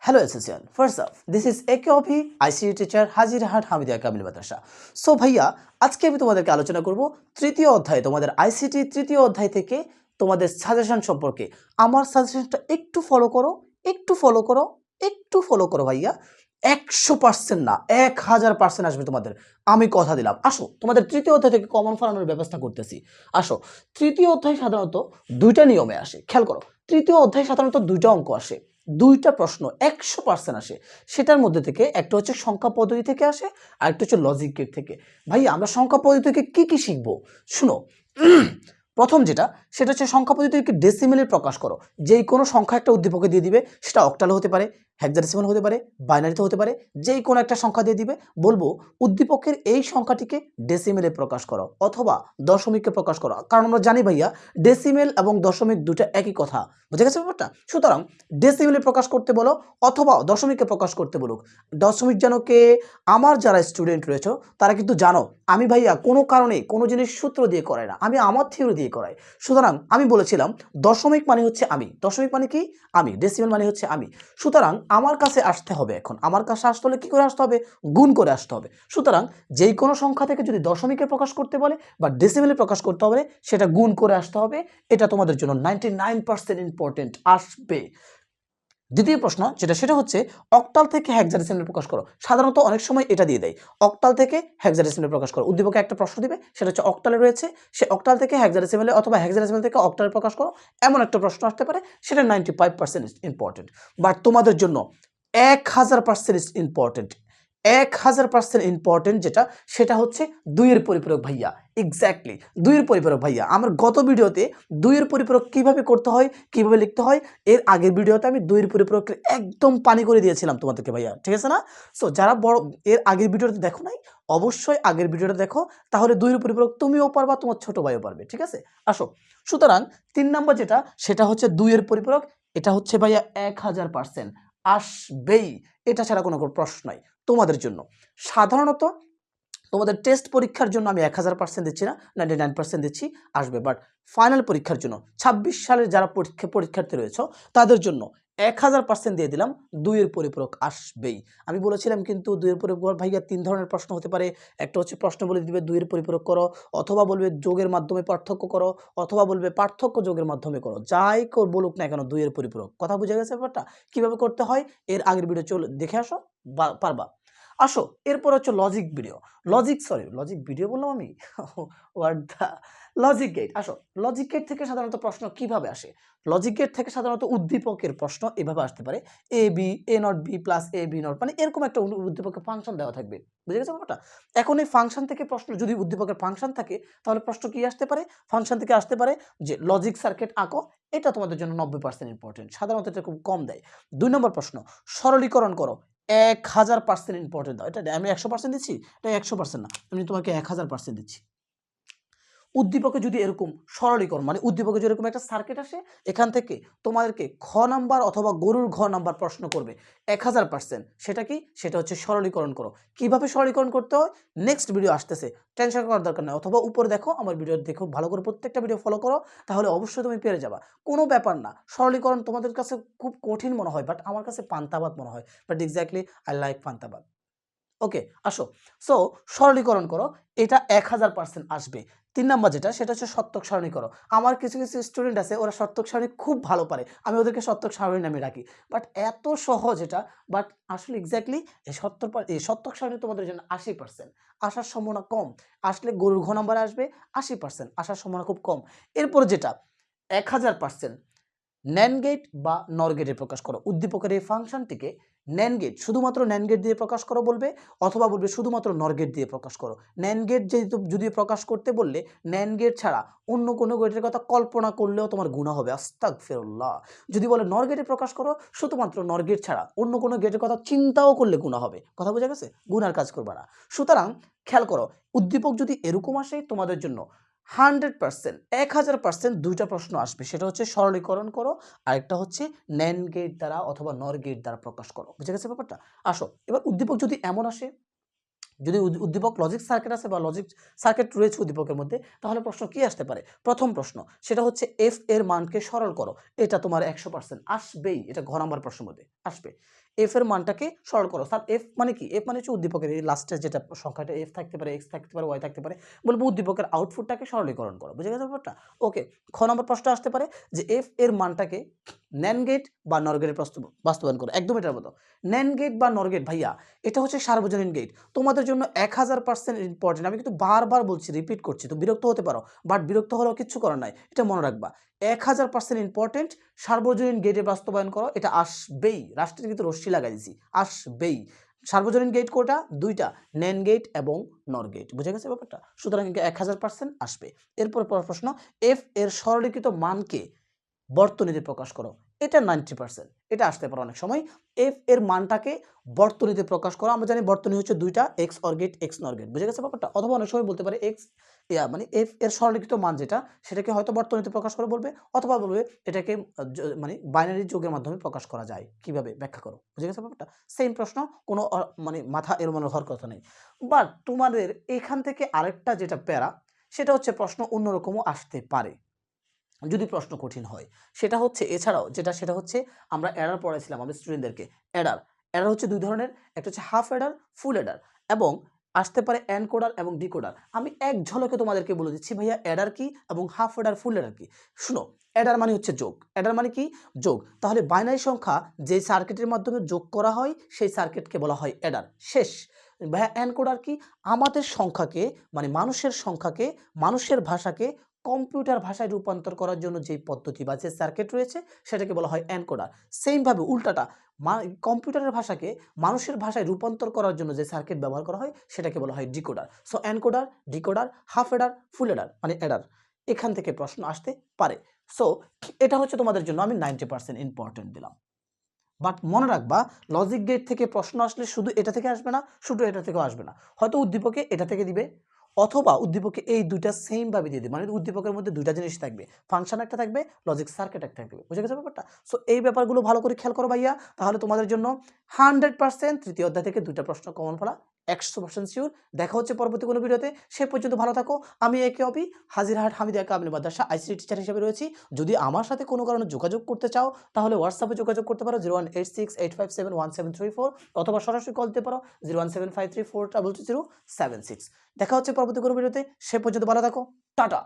Hello SSN. First up, this is AKOP ICT teacher Hajirhat Hamidia Kamil Madrasa. So ভাইয়া আজকে আমি তোমাদেরকে আলোচনা করব তৃতীয় অধ্যায় তোমাদের আইসিটি তৃতীয় অধ্যায় থেকে তোমাদের সাজেশন সম্পর্কে। আমার সাজেশনটা একটু ফলো করো, একটু ফলো করো ভাইয়া। 100% না 1000% আসবে তোমাদের, আমি কথা দিলাম। আসো তোমাদের তৃতীয় অধ্যায় থেকে কমন ফলানোর ব্যবস্থা করতেছি। আসো, তৃতীয় অধ্যায় সাধারণত দুইটা নিয়মে আসে, খেয়াল করো। তৃতীয় অধ্যায় সাধারণত দুইটা অঙ্ক আসে, দুইটা প্রশ্ন 100% আসে। সেটার মধ্যে থেকে একটা হচ্ছে সংখ্যা পদ্ধতি থেকে আসে, আর একটা হচ্ছে লজিক গেট থেকে। ভাই আমরা সংখ্যা পদ্ধতি থেকে কি কি শিখবো শুনো। প্রথম যেটা, সেটা হচ্ছে সংখ্যা পদ্ধতি থেকে ডেসিমেলে প্রকাশ করো। যেই কোনো সংখ্যা একটা উদ্দীপকে দিয়ে দিবে, সেটা অক্টালে হতে পারে, হেক্সাডেসিমাল হতে পারে, বাইনারিতে হতে পারে, যেই কোনো একটা সংখ্যা দিয়ে দিবে, বলবো উদ্দীপকের এই সংখ্যাটিকে ডেসিমেলে প্রকাশ করো অথবা দশমিককে প্রকাশ করো। কারণ আমরা জানি ভাইয়া ডেসিমেল এবং দশমিক দুটো একই কথা, বুঝে গেছে ব্যাপারটা। সুতরাং ডেসিমেলে প্রকাশ করতে বলো অথবা দশমিককে প্রকাশ করতে বলুক। দশমিক জানো কে? আমার যারা স্টুডেন্ট রয়েছে তারা কিন্তু জানো আমি ভাইয়া কোনো কারণে কোনো জিনিস সূত্র দিয়ে করাই না, আমি আমার থিওরি দিয়ে করাই। সুতরাং আমি বলেছিলাম দশমিক মানে হচ্ছে আমি, দশমিক মানে কি আমি, ডেসিমেল মানে হচ্ছে আমি। সুতরাং আমার কাছে আসতে হবে, এখন আমার কাছে আসতে হলে কি করে আসতে হবে? গুণ করে আসতে হবে। সুতরাং যেই কোনো সংখ্যা থেকে যদি দশমিকে প্রকাশ করতে বলে বা ডেসিমেলে প্রকাশ করতে হবে, সেটা গুণ করে আসতে হবে। এটা তোমাদের জন্য 99% ইম্পর্টেন্ট আসবে। দ্বিতীয় প্রশ্ন সেটা হচ্ছে অক্টাল থেকে হেক্সাডেসিমেলে প্রকাশ করো। সাধারণত অনেক সময় এটা দিয়ে দেয়, অক্টাল থেকে হেক্সাডেসিমেলে প্রকাশ করো। উদ্দীপকে একটা প্রশ্ন দিবে, সেটা হচ্ছে অক্টালে রয়েছে, সে অক্টাল থেকে হেক্সাডেসিমেলে অথবা হেক্সাডেসিমেল থেকে অক্টালে প্রকাশ করো, এমন একটা প্রশ্ন আসতে পারে। সেটা 95% ইম্পর্টেন্ট। বাট তোমাদের জন্য 1000% ইম্পর্টেন্ট, 1000% ইম্পর্টেন্ট যেটা, সেটা হচ্ছে দুইয়ের পরিপূরক ভাইয়া। এক্স্যাক্টলি দুইয়ের পরিপূরক ভাইয়া। আমার গত ভিডিওতে দুইয়ের পরিপূরক কিভাবে করতে হয়, কিভাবে লিখতে হয়, এর আগের ভিডিওতে আমি দুইয়ের পরিপূরকের একদম পানি করে দিয়েছিলাম তোমাদেরকে ভাইয়া, ঠিক আছে না? সো যারা বড় এর আগের ভিডিওতে দেখো নাই, অবশ্যই আগের ভিডিওটা দেখো, তাহলে দুইয়ের পরিপূরক তুমিও পারবা, তোমার ছোট ভাইও পারবে, ঠিক আছে? আসো, সুতরাং 3 নম্বর যেটা, সেটা হচ্ছে দুইয়ের পরিপূরক। এটা হচ্ছে ভাইয়া 1000% আসবেই, এটা ছাড়া কোনো প্রশ্ন নাই তোমাদের জন্য। সাধারণত তোমাদের টেস্ট পরীক্ষার জন্য আমি 1000% দিচ্ছি না, 99% দিচ্ছি, আসবে। বাট ফাইনাল পরীক্ষার জন্য 26 সালের যারা পরীক্ষার্থী রয়েছে তাদের জন্য 1000% দিয়ে দিলাম, দুইয়ের পরিপূরক আসবেই। আমি বলেছিলাম কিন্তু দুইয়ের পরিপূরক ভাইয়া 3 ধরনের প্রশ্ন হতে পারে। একটা হচ্ছে প্রশ্ন বলে দিবে দুইয়ের পরিপূরক করো, অথবা বলবে যোগের মাধ্যমে পার্থক্য করো, অথবা বলবে পার্থক্য যোগের মাধ্যমে করো। যাই বলুক না কেন দুইয়ের পরিপূরক, কথা বুঝে গেছে ব্যাপারটা? কিভাবে করতে হয় এর আগের ভিডিও চলে দেখে আসো, পারবা। আসো, এরপর হচ্ছে লজিক ভিডিও বললাম আমি হোয়াট দা, লজিক গেট। আসো, লজিক গেট থেকে সাধারণত প্রশ্ন কিভাবে আসে? লজিক গেট থেকে সাধারণত উদ্দীপকের প্রশ্ন এভাবে আসতে পারে, A B A not B plus A B not, মানে এরকম একটা উদ্দীপকের ফাংশন দেওয়া থাকবে, বুঝে গেছো ব্যাপারটা? এখন এই ফাংশন থেকে প্রশ্ন, যদি উদ্দীপকের ফাংশন থাকে, তাহলে প্রশ্ন কি আসতে পারে? ফাংশন থেকে আসতে পারে যে লজিক সার্কিট আঁকো। এটা তোমাদের জন্য 90% ইম্পর্টেন্ট, সাধারণত এটা খুব কম দেয়। 2 নম্বর প্রশ্ন, সরলীকরণ করো। 1000% ইম্পর্টেন্ট দাও। এটা আমি 100% দিচ্ছি, এটা 100% না, আমি তোমাকে 1000% দিচ্ছি। উদ্দীপকে যদি এরকম সরলীকরণ, মানে উদ্দীপকে যদি এরকম একটা সার্কিট আসে, এখান থেকে তোমাদেরকে খ নাম্বার অথবা গরুর ঘ নাম্বার প্রশ্ন করবে 1000%। সেটা কি? সেটা হচ্ছে সরলীকরণ করো। কিভাবে সরলীকরণ করতে হয় নেক্সট ভিডিও আসতেছে, টেনশন করার দরকার নেই। অথবা উপরে দেখো, আমার ভিডিও দেখো ভালো করে, প্রত্যেকটা ভিডিও ফলো করো, তাহলে অবশ্যই তুমি পেরে যাবা। কোনো ব্যাপার না, সরলীকরণ তোমাদের কাছে খুব কঠিন মনে হয়, বাট আমার কাছে পান্তাবাদ মনে হয়। বাট এক্স্যাক্টলি আই লাইক পান্তাবাদ। ওকে, আসো। সো সরলীকরণ করো, এটা 1000% আসবে। 3 নাম্বার যেটা, সেটা হচ্ছে সত্যক সারণী করো। আমার কিছু স্টুডেন্ট আছে, ওরা সত্যক সারণী খুব ভালো পারে, আমি ওদেরকে সত্যক সারণী নামে রাখি। বাট এত সহজ এটা, বাট আসলে এক্স্যাক্টলি এই সত্যক সারণী তোমাদের জন্য 80% আসার সম্ভাবনা কম। আসলে গরুর ঘ নাম্বার আসবে 80%, আসার সম্ভাবনা খুব কম। এরপর যেটা 1000% ন্যান্ড গেট বা নর গেটে প্রকাশ করো। উদ্দীপকের এই ফাংশনটিকে ন্যান্ড গেট, শুধুমাত্র ন্যান্ড গেট দিয়ে প্রকাশ করো বলবে, অথবা বলবে শুধুমাত্র নর গেট দিয়ে প্রকাশ করো। ন্যান্ড গেট যেহেতু যদি প্রকাশ করতে বললে, ন্যান্ড গেট ছাড়া অন্য কোনো গেটের কথা কল্পনা করলেও তোমার গুনাহ হবে, আস্তাগফিরুল্লাহ। যদি বলে নর গেটে প্রকাশ করো, শুধুমাত্র নর গেট ছাড়া অন্য কোনো গেটের কথা চিন্তাও করলে গুনাহ হবে, কথা বোঝা গেছে? গুনার কাজ করবা না। সুতরাং খেয়াল করো, উদ্দীপক যদি এরকম আসে, তোমাদের জন্য 100%, 1000% দুইটা প্রশ্ন আসবে, সেটা হচ্ছে সরলীকরণ করো, আরেকটা হচ্ছে ন্যান্ড গেট দ্বারা অথবা নর গেট দ্বারা প্রকাশ করো, বুঝে গেছে ব্যাপারটা? আসো, এবার উদ্দীপক যদি এমন আসে যদি উদ্দীপক লজিক সার্কিট আছে বা লজিক সার্কিট রয়েছে উদ্দীপকের মধ্যে, তাহলে প্রশ্ন কি আসতে পারে? প্রথম প্রশ্ন সেটা হচ্ছে এফ এর মানকে সরল করো। এটা তোমার 100% আসবেই, এটা ঘ নাম্বার প্রশ্নের মধ্যে আসবে। এফ এর মানটাকে সরল করো। স্যার এফ মানে কি? এফ মানে হচ্ছে উদ্দীপকের এই লাস্টের যেটা সংখ্যাটা এফ থাকতে পারে, এক্স থাকতে পারে, ওয়াই থাকতে পারে, বলবো উদ্দীপকের আউটপুটটাকে সরলীকরণ করো। বুঝে গেছে ব্যাপারটা? ওকে। খ নম্বর প্রশ্ন আসতে পারে যে এফ এর মানটাকে ন্যান্ড গেট বা নর গেটে বাস্তবায়ন করো। একদম এটার মতো। ন্যান্ড গেট বা নর গেট ভাইয়া এটা হচ্ছে সার্বজনীন গেট। তোমাদের জন্য 1000% ইম্পর্টেন্ট। আমি কিন্তু বারবার বলছি, রিপিট করছি, তো বিরক্ত হতে পারো, বাট বিরক্ত হলেও কিচ্ছু করার নাই, এটা মনে রাখবা। 1000% ইম্পর্টেন্ট। সার্বজনীন গেটে বাস্তবায়ন করো, এটা আসবেই। রাষ্ট্রের কিন্তু রশ্মি লাগাই দিছি, আসবেই। সার্বজনীন গেট কোটা? দুইটা, ন্যান্ড গেট এবং নর গেট। বুঝে গেছে ব্যাপারটা? সুতরাং 1000% আসবে। এরপর প্রশ্ন, এফ এর সরলীকৃত মানকে বর্তনীতে প্রকাশ করো। এটা 90%, এটা আসতে পারে অনেক সময়। এফ এর মানটাকে বর্তনীতে প্রকাশ করো। আমরা জানি বর্তনী হচ্ছে দুইটা, এক্স অর গেট, এক্স নর গেট। বুঝে গেছে ব্যাপারটা? অথবা অনেক সময় বলতে পারে এক্স মানে এফ এর সরলীকৃত মান যেটা, সেটাকে হয়তো বর্তনীতে প্রকাশ করে বলবে, অথবা বলবে এটাকে মানে বাইনারি যোগের মাধ্যমে প্রকাশ করা যায়। কিভাবে ব্যাখ্যা করো। বুঝে গেছে ব্যাপারটা? সেম প্রশ্ন, কোনো মানে মাথা এলোমেলো হওয়ার কথা নেই। বাট তোমাদের এখান থেকে আরেকটা যেটা প্যারা, সেটা হচ্ছে প্রশ্ন অন্যরকমও আসতে পারে যদি প্রশ্ন কঠিন হয়। সেটা হচ্ছে এছাড়াও যেটা, সেটা হচ্ছে আমরা অ্যাডার পড়াইছিলাম আমাদের স্টুডেন্টদেরকে। অ্যাডার হচ্ছে দুই ধরনের, একটা হচ্ছে হাফ অ্যাডার, ফুল অ্যাডার, এবং আসতে পারে এনকোডার এবং ডিকোডার। আমি এক ঝলকে তোমাদেরকে বলে দিচ্ছি ভাইয়া অ্যাডার কি এবং হাফ অ্যাডার, ফুল অ্যাডার কি। শুনো, অ্যাডার মানে হচ্ছে যোগ। অ্যাডার মানে কি? যোগ। তাহলে বাইনারি সংখ্যা যে সার্কিটের মাধ্যমে যোগ করা হয় সেই সার্কিটকে বলা হয় অ্যাডার। শেষ। ভাইয়া এনকোডার কি? আমাদের সংখ্যাকে মানে মানুষের সংখ্যাকে, মানুষের ভাষাকে কম্পিউটার ভাষায় রূপান্তর করার জন্য যে পদ্ধতি বা যে সার্কিট রয়েছে সেটাকে বলা হয় এনকোডার। সেমভাবে উল্টাটা, কম্পিউটারের ভাষাকে মানুষের ভাষায় রূপান্তর করার জন্য যে সার্কিট ব্যবহার করা হয় সেটাকে বলা হয় decoder. So encoder, decoder, half adder, full adder মানে এডার, এখান থেকে প্রশ্ন আসতে পারে। সো এটা হচ্ছে তোমাদের জন্য আমি 90% ইম্পর্টেন্ট দিলাম। বাট মনে রাখবা, লজিক গেট থেকে প্রশ্ন আসলে শুধু এটা থেকে আসবে না, শুধু এটা থেকেও আসবে না। হয়তো উদ্দীপকে এটা থেকে দিবে, অথবা উদ্দীপকে এই দুইটা সেম ভাবে দিয়ে দিবে। মানে উদ্দীপকের মধ্যে দুইটা জিনিস থাকবে, ফাংশন একটা থাকবে, লজিক সার্কিট একটা থাকবে। বুঝে গেছে ব্যাপারটা? সো এই ব্যাপারগুলো ভালো করে খেয়াল করো ভাইয়া, তাহলে তোমাদের জন্য 100% তৃতীয় অধ্যায় থেকে দুইটা প্রশ্ন কমন ফেলা 100% শিওর। দেখা হচ্ছে পরবর্তী কোনো ভিডিওতে। সে পর্যন্ত ভালো থাকো। আমি একে অপি হাজিরহাট হামিদিয়া কামিল মাদ্রাসা আইসিটি টিচার হিসেবে রয়েছি। যদি আমার সাথে কোনো কারণে যোগাযোগ করতে চাও তাহলে হোয়াটসঅ্যাপে যোগাযোগ করতে পারো 01868571734, অথবা সরাসরি কল দিতে পারো 01753422076। দেখা হচ্ছে পরবর্তী কোনো ভিডিওতে। সে পর্যন্ত ভালো থাকো। টাটা।